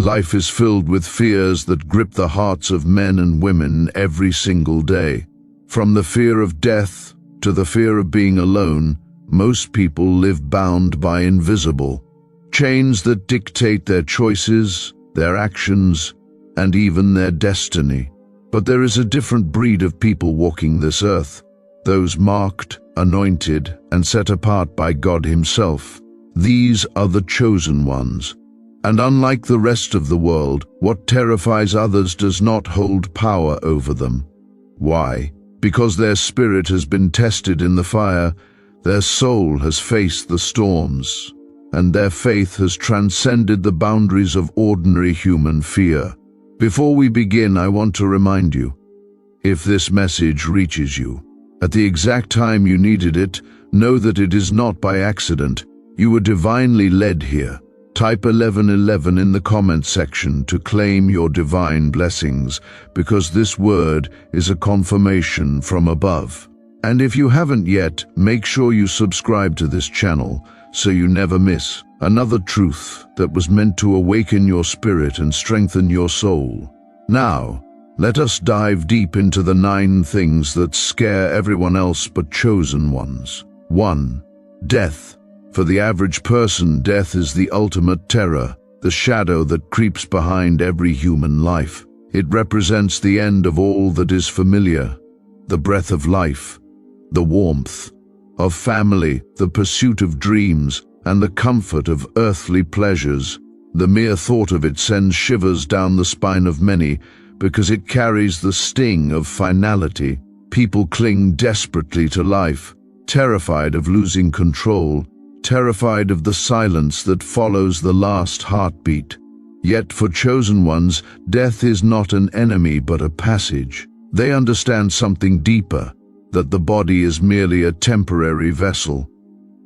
Life is filled with fears that grip the hearts of men and women every single day. From the fear of death to the fear of being alone, most people live bound by invisible chains that dictate their choices, their actions, and even their destiny. But there is a different breed of people walking this earth, those marked, anointed, and set apart by God Himself. These are the chosen ones. And unlike the rest of the world, what terrifies others does not hold power over them. Why? Because their spirit has been tested in the fire, their soul has faced the storms, and their faith has transcended the boundaries of ordinary human fear. Before we begin, I want to remind you, if this message reaches you at the exact time you needed it, know that it is not by accident. You were divinely led here. Type 1111 in the comment section to claim your divine blessings, because this word is a confirmation from above. And if you haven't yet, make sure you subscribe to this channel so you never miss another truth that was meant to awaken your spirit and strengthen your soul. Now, let us dive deep into the 9 things that scare everyone else but chosen ones. 1. Death. For the average person, death is the ultimate terror, the shadow that creeps behind every human life. It represents the end of all that is familiar, the breath of life, the warmth of family, the pursuit of dreams, and the comfort of earthly pleasures. The mere thought of it sends shivers down the spine of many, because it carries the sting of finality. People cling desperately to life, terrified of losing control, terrified of the silence that follows the last heartbeat. Yet for chosen ones, death is not an enemy but a passage. They understand something deeper, that the body is merely a temporary vessel,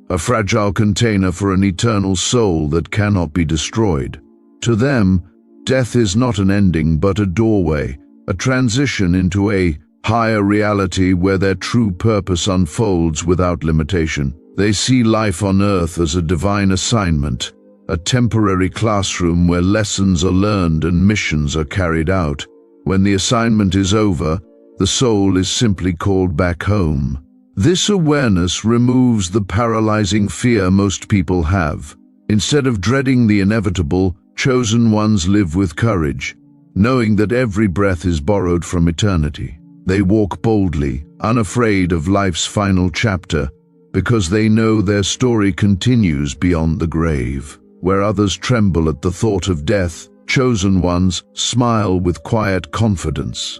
a fragile container for an eternal soul that cannot be destroyed. To them, death is not an ending but a doorway, a transition into a higher reality where their true purpose unfolds without limitation. They see life on earth as a divine assignment, a temporary classroom where lessons are learned and missions are carried out. When the assignment is over, the soul is simply called back home. This awareness removes the paralyzing fear most people have. Instead of dreading the inevitable, chosen ones live with courage, knowing that every breath is borrowed from eternity. They walk boldly, unafraid of life's final chapter, because they know their story continues beyond the grave. Where others tremble at the thought of death, chosen ones smile with quiet confidence.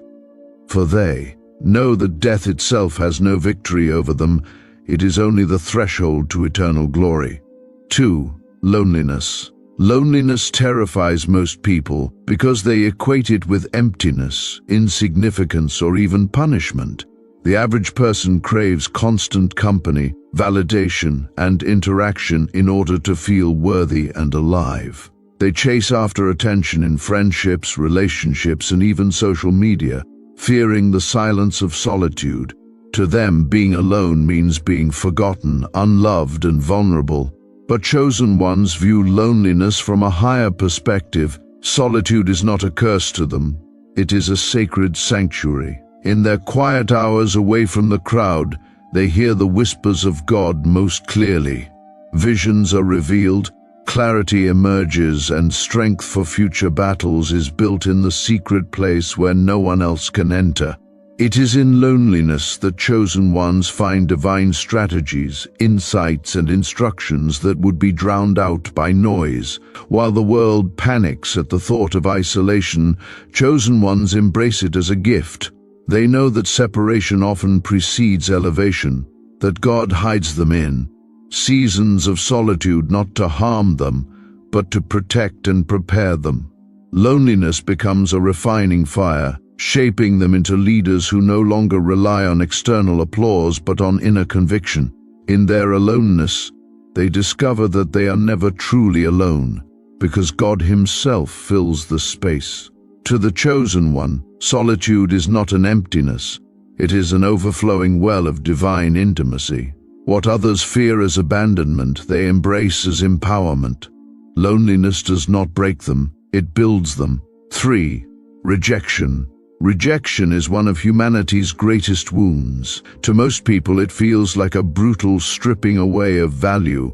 For they know that death itself has no victory over them, it is only the threshold to eternal glory. 2. Loneliness. Loneliness terrifies most people because they equate it with emptiness, insignificance, or even punishment. The average person craves constant company, validation, and interaction in order to feel worthy and alive. They chase after attention in friendships, relationships, and even social media, fearing the silence of solitude. To them, being alone means being forgotten, unloved, and vulnerable. But chosen ones view loneliness from a higher perspective. Solitude is not a curse to them. It is a sacred sanctuary. In their quiet hours away from the crowd, they hear the whispers of God most clearly. Visions are revealed, clarity emerges, and strength for future battles is built in the secret place where no one else can enter. It is in loneliness that chosen ones find divine strategies, insights, and instructions that would be drowned out by noise. While the world panics at the thought of isolation, chosen ones embrace it as a gift. They know that separation often precedes elevation, that God hides them in seasons of solitude not to harm them, but to protect and prepare them. Loneliness becomes a refining fire, shaping them into leaders who no longer rely on external applause but on inner conviction. In their aloneness, they discover that they are never truly alone, because God Himself fills the space. To the chosen one, solitude is not an emptiness, it is an overflowing well of divine intimacy. What others fear as abandonment, they embrace as empowerment. Loneliness does not break them, it builds them. 3. Rejection. Rejection is one of humanity's greatest wounds. To most people, it feels like a brutal stripping away of value,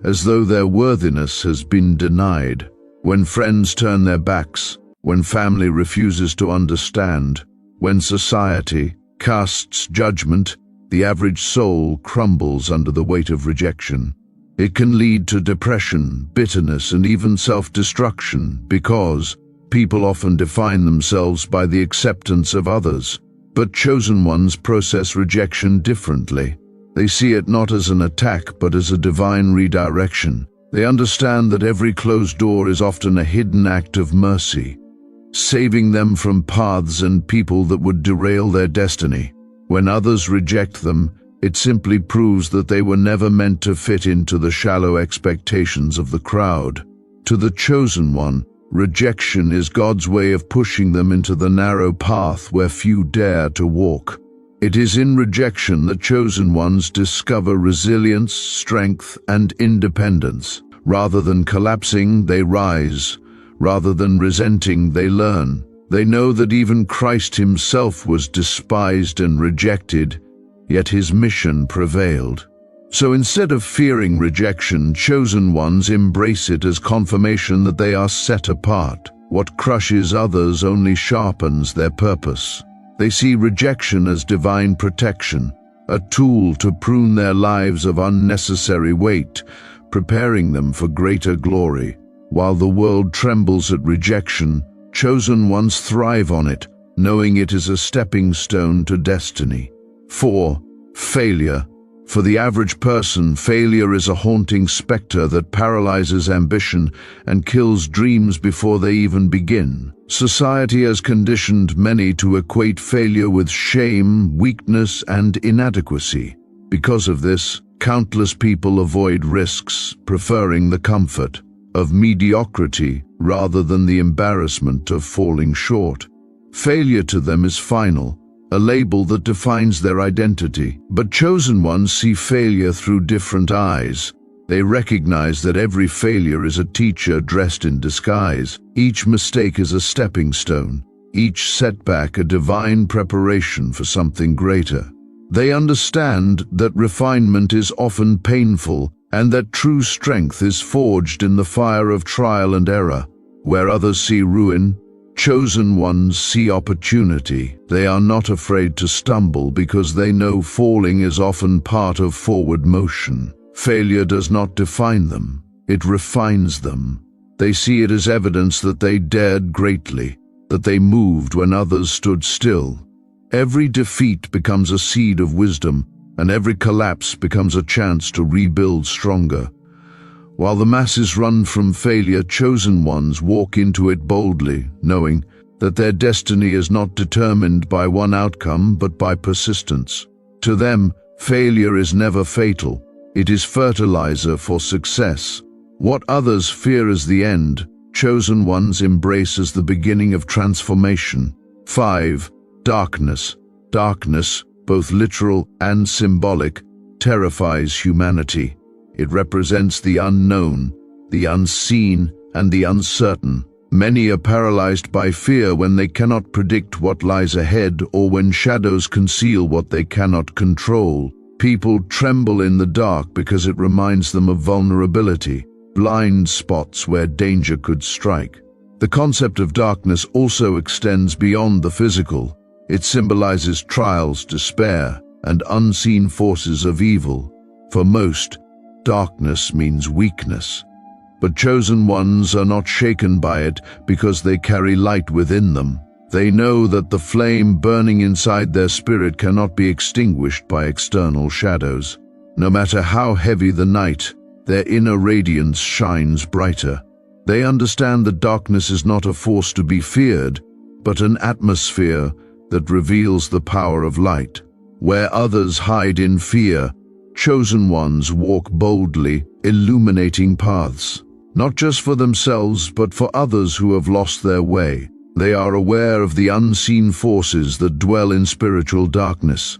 as though their worthiness has been denied. When friends turn their backs, when family refuses to understand, when society casts judgment, the average soul crumbles under the weight of rejection. It can lead to depression, bitterness, and even self-destruction because people often define themselves by the acceptance of others. But chosen ones process rejection differently. They see it not as an attack but as a divine redirection. They understand that every closed door is often a hidden act of mercy, saving them from paths and people that would derail their destiny. When others reject them, it simply proves that they were never meant to fit into the shallow expectations of the crowd. To the chosen one, rejection is God's way of pushing them into the narrow path where few dare to walk. It is in rejection that chosen ones discover resilience, strength, and independence. Rather than collapsing, they rise. Rather than resenting, they learn. They know that even Christ himself was despised and rejected, yet his mission prevailed. So instead of fearing rejection, chosen ones embrace it as confirmation that they are set apart. What crushes others only sharpens their purpose. They see rejection as divine protection, a tool to prune their lives of unnecessary weight, preparing them for greater glory. While the world trembles at rejection, chosen ones thrive on it, knowing it is a stepping stone to destiny. 4. Failure. For the average person, failure is a haunting specter that paralyzes ambition and kills dreams before they even begin. Society has conditioned many to equate failure with shame, weakness, and inadequacy. Because of this, countless people avoid risks, preferring the comfort of mediocrity rather than the embarrassment of falling short. Failure to them is final, a label that defines their identity. But chosen ones see failure through different eyes. They recognize that every failure is a teacher dressed in disguise. Each mistake is a stepping stone, each setback a divine preparation for something greater. They understand that refinement is often painful and that true strength is forged in the fire of trial and error. Where others see ruin, chosen ones see opportunity. They are not afraid to stumble because they know falling is often part of forward motion. Failure does not define them, it refines them. They see it as evidence that they dared greatly, that they moved when others stood still. Every defeat becomes a seed of wisdom, and every collapse becomes a chance to rebuild stronger. While the masses run from failure, chosen ones walk into it boldly, knowing that their destiny is not determined by one outcome but by persistence. To them, failure is never fatal. It is fertilizer for success. What others fear as the end, chosen ones embrace as the beginning of transformation. 5. Darkness. Darkness, both literal and symbolic, terrifies humanity. It represents the unknown, the unseen, and the uncertain. Many are paralyzed by fear when they cannot predict what lies ahead or when shadows conceal what they cannot control. People tremble in the dark because it reminds them of vulnerability, blind spots where danger could strike. The concept of darkness also extends beyond the physical. It symbolizes trials, despair, and unseen forces of evil. For most, darkness means weakness. But chosen ones are not shaken by it because they carry light within them. They know that the flame burning inside their spirit cannot be extinguished by external shadows. No matter how heavy the night, their inner radiance shines brighter. They understand that darkness is not a force to be feared, but an atmosphere that reveals the power of light. Where others hide in fear, chosen ones walk boldly, illuminating paths, not just for themselves but for others who have lost their way. They are aware of the unseen forces that dwell in spiritual darkness.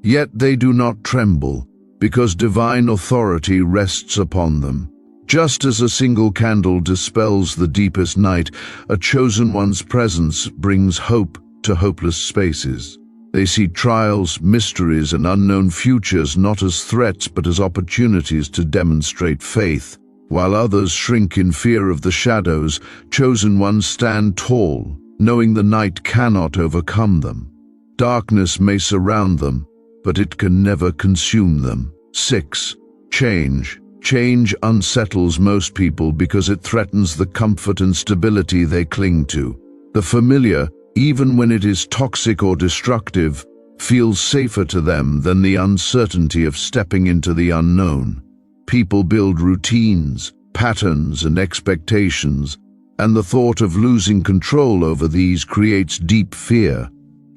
Yet they do not tremble, because divine authority rests upon them. Just as a single candle dispels the deepest night, a chosen one's presence brings hope to hopeless spaces. They see trials, mysteries, and unknown futures not as threats but as opportunities to demonstrate faith. While others shrink in fear of the shadows, chosen ones stand tall, knowing the night cannot overcome them. Darkness may surround them, but it can never consume them. 6. Change. Change unsettles most people because it threatens the comfort and stability they cling to. The familiar, even when it is toxic or destructive, feels safer to them than the uncertainty of stepping into the unknown. People build routines, patterns, and expectations, and the thought of losing control over these creates deep fear.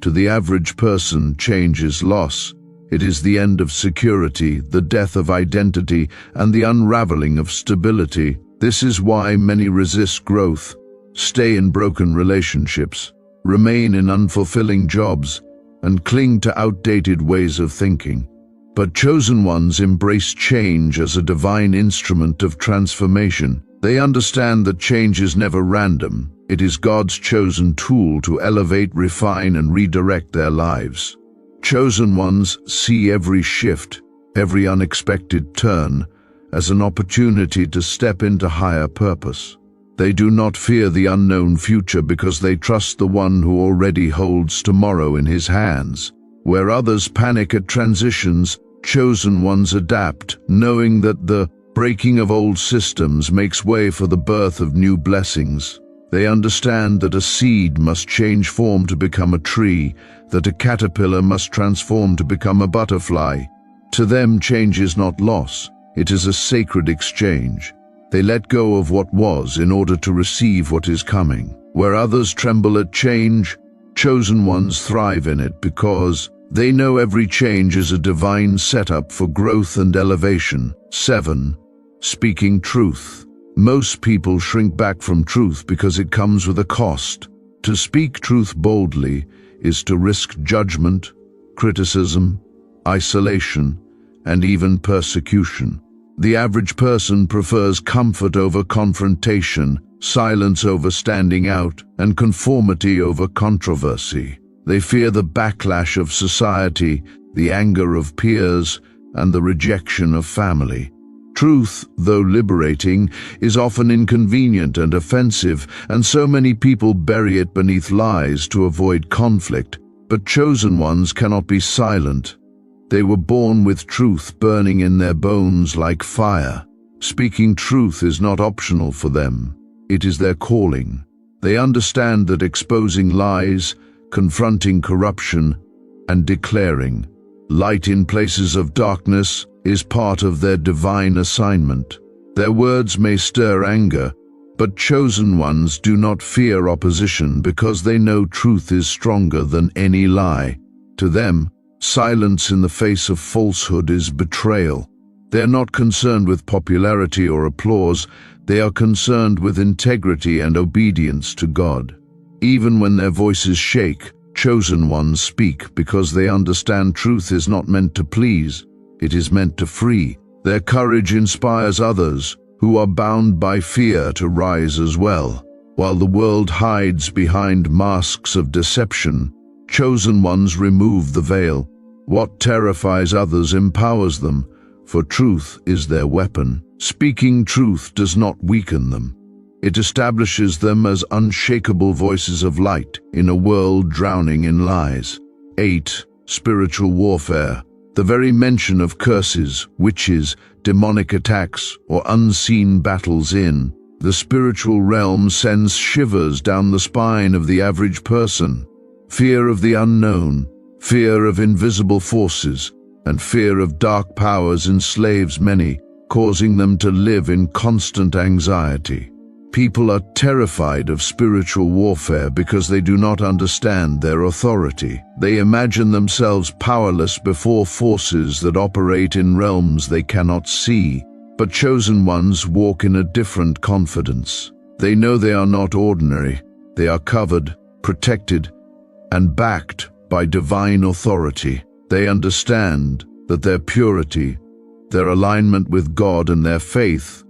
To the average person, change is loss. It is the end of security, the death of identity, and the unraveling of stability. This is why many resist growth, stay in broken relationships, remain in unfulfilling jobs, and cling to outdated ways of thinking. But chosen ones embrace change as a divine instrument of transformation. They understand that change is never random. It is God's chosen tool to elevate, refine, and redirect their lives. Chosen ones see every shift, every unexpected turn, as an opportunity to step into higher purpose. They do not fear the unknown future because they trust the one who already holds tomorrow in his hands. Where others panic at transitions, chosen ones adapt, knowing that the breaking of old systems makes way for the birth of new blessings. They understand that a seed must change form to become a tree, that a caterpillar must transform to become a butterfly. To them, change is not loss, it is a sacred exchange. They let go of what was in order to receive what is coming. Where others tremble at change, chosen ones thrive in it because they know every change is a divine setup for growth and elevation. 7. Speaking truth. Most people shrink back from truth because it comes with a cost. To speak truth boldly is to risk judgment, criticism, isolation, and even persecution. The average person prefers comfort over confrontation, silence over standing out, and conformity over controversy. They fear the backlash of society, the anger of peers, and the rejection of family. Truth, though liberating, is often inconvenient and offensive, and so many people bury it beneath lies to avoid conflict. But chosen ones cannot be silent. They were born with truth burning in their bones like fire. Speaking truth is not optional for them. It is their calling. They understand that exposing lies, confronting corruption, and declaring light in places of darkness is part of their divine assignment. Their words may stir anger, but chosen ones do not fear opposition because they know truth is stronger than any lie. To them, silence in the face of falsehood is betrayal. They are not concerned with popularity or applause. They are concerned with integrity and obedience to God. Even when their voices shake, chosen ones speak because they understand truth is not meant to please. It is meant to free. Their courage inspires others who are bound by fear to rise as well. While the world hides behind masks of deception, chosen ones remove the veil. What terrifies others empowers them, for truth is their weapon. Speaking truth does not weaken them. It establishes them as unshakable voices of light in a world drowning in lies. 8. Spiritual warfare. The very mention of curses, witches, demonic attacks, or unseen battles in the spiritual realm sends shivers down the spine of the average person. Fear of the unknown, fear of invisible forces, and fear of dark powers enslaves many, causing them to live in constant anxiety. People are terrified of spiritual warfare because they do not understand their authority. They imagine themselves powerless before forces that operate in realms they cannot see. But chosen ones walk in a different confidence. They know they are not ordinary. They are covered, protected, and backed by divine authority. They understand that their purity, their alignment with God, and their faith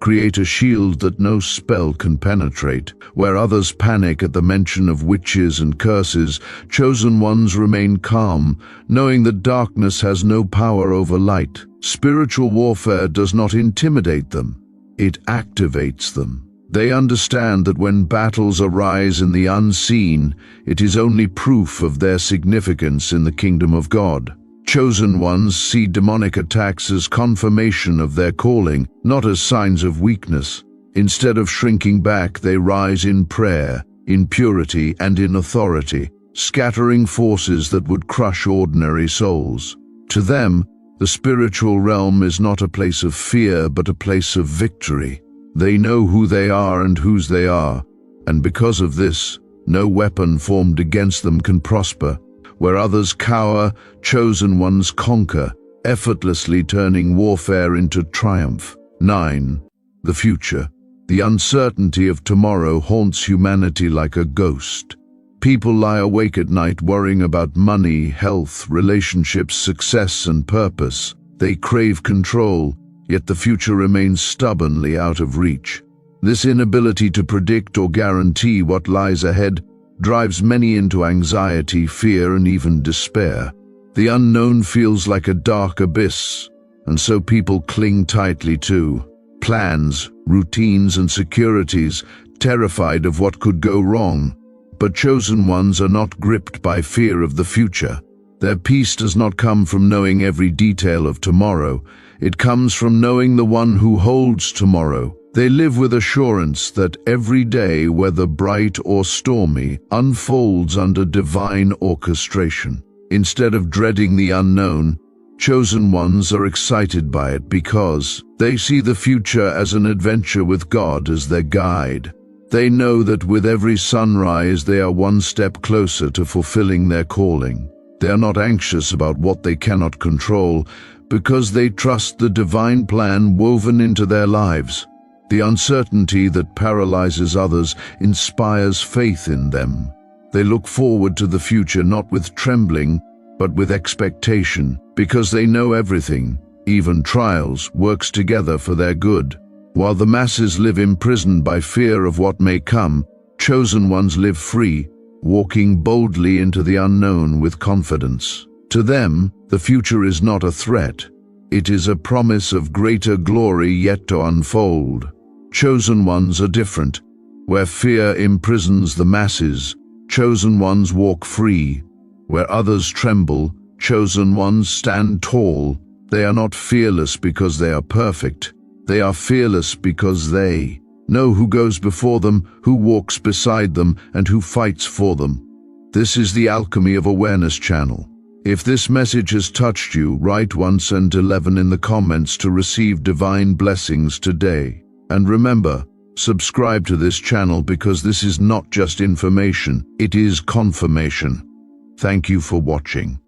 create a shield that no spell can penetrate. Where others panic at the mention of witches and curses, chosen ones remain calm, knowing that darkness has no power over light. Spiritual warfare does not intimidate them, it activates them. They understand that when battles arise in the unseen, it is only proof of their significance in the kingdom of God. Chosen ones see demonic attacks as confirmation of their calling, not as signs of weakness. Instead of shrinking back, they rise in prayer, in purity, and in authority, scattering forces that would crush ordinary souls. To them, the spiritual realm is not a place of fear, but a place of victory. They know who they are and whose they are, and because of this, no weapon formed against them can prosper. Where others cower, chosen ones conquer, effortlessly turning warfare into triumph. 9. The future. The uncertainty of tomorrow haunts humanity like a ghost. People lie awake at night worrying about money, health, relationships, success, and purpose. They crave control, yet the future remains stubbornly out of reach. This inability to predict or guarantee what lies ahead drives many into anxiety, fear, and even despair. The unknown feels like a dark abyss, and so people cling tightly to plans, routines, and securities, terrified of what could go wrong. But chosen ones are not gripped by fear of the future. Their peace does not come from knowing every detail of tomorrow. It comes from knowing the one who holds tomorrow. They live with assurance that every day, whether bright or stormy, unfolds under divine orchestration. Instead of dreading the unknown, chosen ones are excited by it because they see the future as an adventure with God as their guide. They know that with every sunrise they are one step closer to fulfilling their calling. They are not anxious about what they cannot control because they trust the divine plan woven into their lives. The uncertainty that paralyzes others inspires faith in them. They look forward to the future not with trembling, but with expectation, because they know everything, even trials, works together for their good. While the masses live imprisoned by fear of what may come, chosen ones live free, walking boldly into the unknown with confidence. To them, the future is not a threat. It is a promise of greater glory yet to unfold. Chosen ones are different. Where fear imprisons the masses, chosen ones walk free. Where others tremble, chosen ones stand tall. They are not fearless because they are perfect. They are fearless because they know who goes before them, who walks beside them, and who fights for them. This is the Alchemy of Awareness channel. If this message has touched you, write 1 and 11 in the comments to receive divine blessings today. And remember, subscribe to this channel because this is not just information, it is confirmation. Thank you for watching.